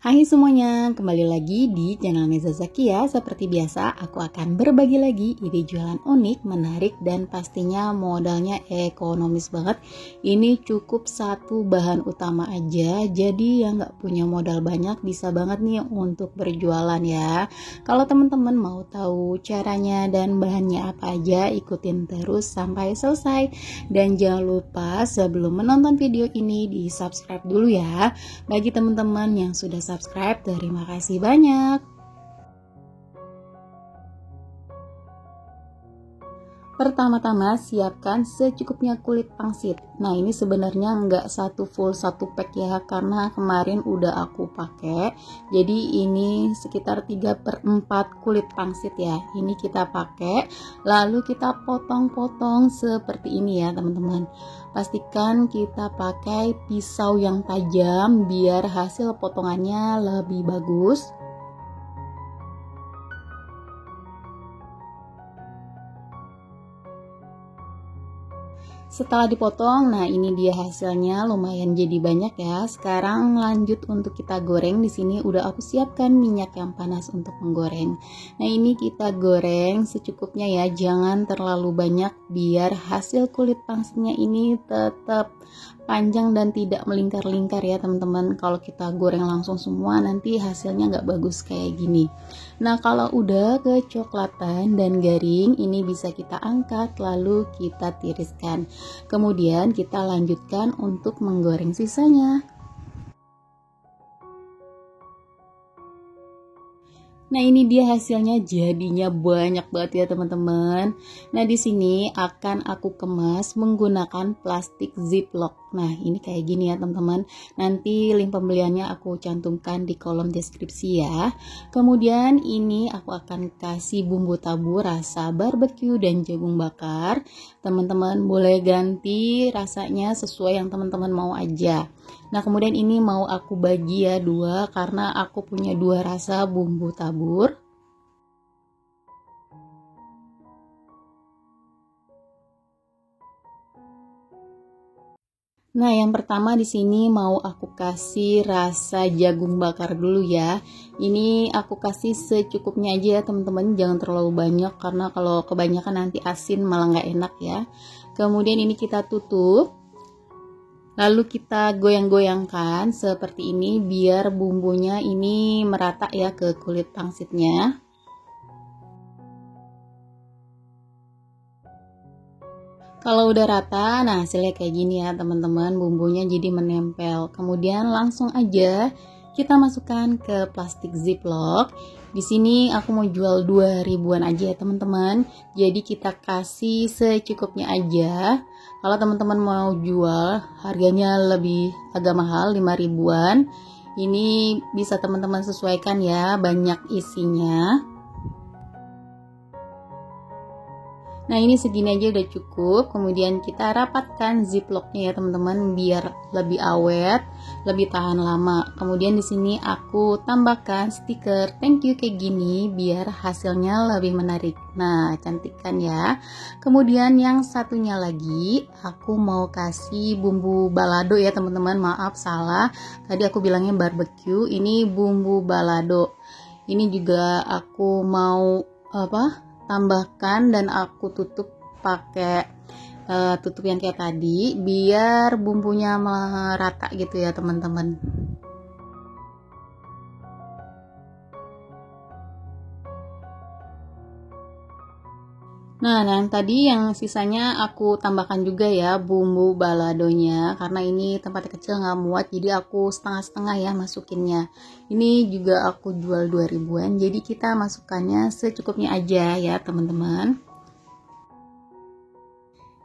Hai semuanya, kembali lagi di channel Neza Zakia. Seperti biasa, aku akan berbagi lagi ide jualan unik, menarik, dan pastinya modalnya ekonomis banget. Ini cukup satu bahan utama aja, jadi yang nggak punya modal banyak bisa banget nih untuk berjualan ya. Kalau teman-teman mau tahu caranya dan bahannya apa aja, ikutin terus sampai selesai. Dan jangan lupa sebelum menonton video ini di subscribe dulu ya. Bagi teman-teman yang sudah subscribe, terima kasih banyak. Pertama-tama siapkan secukupnya kulit pangsit. Nah ini sebenarnya nggak full satu pack ya, karena kemarin udah aku pakai. Jadi ini sekitar 3/4 kulit pangsit ya. Ini kita pakai, lalu kita potong-potong seperti ini ya teman-teman. Pastikan kita pakai pisau yang tajam biar hasil potongannya lebih bagus. Setelah dipotong, nah ini dia hasilnya, lumayan jadi banyak ya. Sekarang lanjut untuk kita goreng. Di sini udah aku siapkan minyak yang panas untuk menggoreng. Nah ini kita goreng secukupnya ya, jangan terlalu banyak biar hasil kulit pangsitnya ini tetap panjang dan tidak melingkar-lingkar ya teman-teman. Kalau kita goreng langsung semua nanti hasilnya nggak bagus kayak gini. Nah kalau udah kecoklatan dan garing, ini bisa kita angkat lalu kita tiriskan. Kemudian kita lanjutkan untuk menggoreng sisanya. Nah ini dia hasilnya, jadinya banyak banget ya teman-teman. Nah di sini akan aku kemas menggunakan plastik ziplock. Nah ini kayak gini ya teman-teman. Nanti link pembeliannya aku cantumkan di kolom deskripsi ya. Kemudian ini aku akan kasih bumbu tabur rasa barbecue dan jagung bakar. Teman-teman boleh ganti rasanya sesuai yang teman-teman mau aja. Nah kemudian ini mau aku bagi ya dua, karena aku punya dua rasa bumbu tabur. Nah yang pertama di sini mau aku kasih rasa jagung bakar dulu ya. Ini aku kasih secukupnya aja ya teman-teman, jangan terlalu banyak karena kalau kebanyakan nanti asin malah nggak enak ya. Kemudian ini kita tutup. Lalu kita goyang-goyangkan seperti ini biar bumbunya ini merata ya ke kulit pangsitnya. Kalau udah rata, nah hasilnya kayak gini ya teman-teman, bumbunya jadi menempel. Kemudian langsung aja kita masukkan ke plastik ziplock. Di sini aku mau jual 2.000-an aja ya teman-teman. Jadi kita kasih secukupnya aja. Kalau teman-teman mau jual harganya lebih agak mahal, 5.000-an. Ini bisa teman-teman sesuaikan ya banyak isinya. Nah ini segini aja udah cukup. Kemudian kita rapatkan ziplocknya ya teman-teman biar lebih awet, lebih tahan lama. Kemudian di sini aku tambahkan stiker thank you kayak gini biar hasilnya lebih menarik. Nah cantik kan ya. Kemudian yang satunya lagi aku mau kasih bumbu balado ya teman-teman. Maaf salah, tadi aku bilangnya barbecue, ini bumbu balado. Ini juga aku mau tambahkan dan aku tutup pakai tutup yang kayak tadi biar bumbunya merata gitu ya teman-teman. Nah yang tadi yang sisanya aku tambahkan juga ya bumbu baladonya, karena ini tempatnya kecil nggak muat, jadi aku setengah-setengah ya masukinnya. Ini juga aku jual 2.000-an, jadi kita masukkannya secukupnya aja ya teman-teman.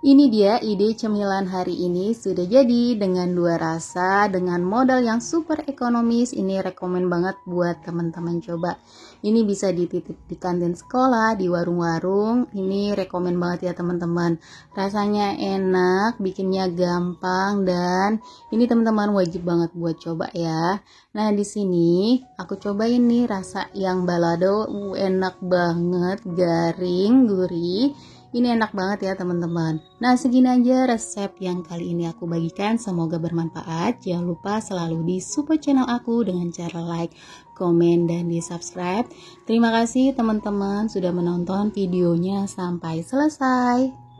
Ini dia ide cemilan hari ini sudah jadi dengan dua rasa, dengan modal yang super ekonomis. Ini rekomen banget buat teman-teman coba. Ini bisa dititip di kantin sekolah, di warung-warung. Ini rekomen banget ya teman-teman. Rasanya enak, bikinnya gampang, dan ini teman-teman wajib banget buat coba ya. Nah di sini aku cobain nih rasa yang balado, enak banget, garing, gurih. Ini enak banget ya teman-teman. Nah, segini aja resep yang kali ini aku bagikan. Semoga bermanfaat. Jangan lupa selalu di support channel aku dengan cara like, komen, dan di subscribe. Terima kasih teman-teman sudah menonton videonya sampai selesai.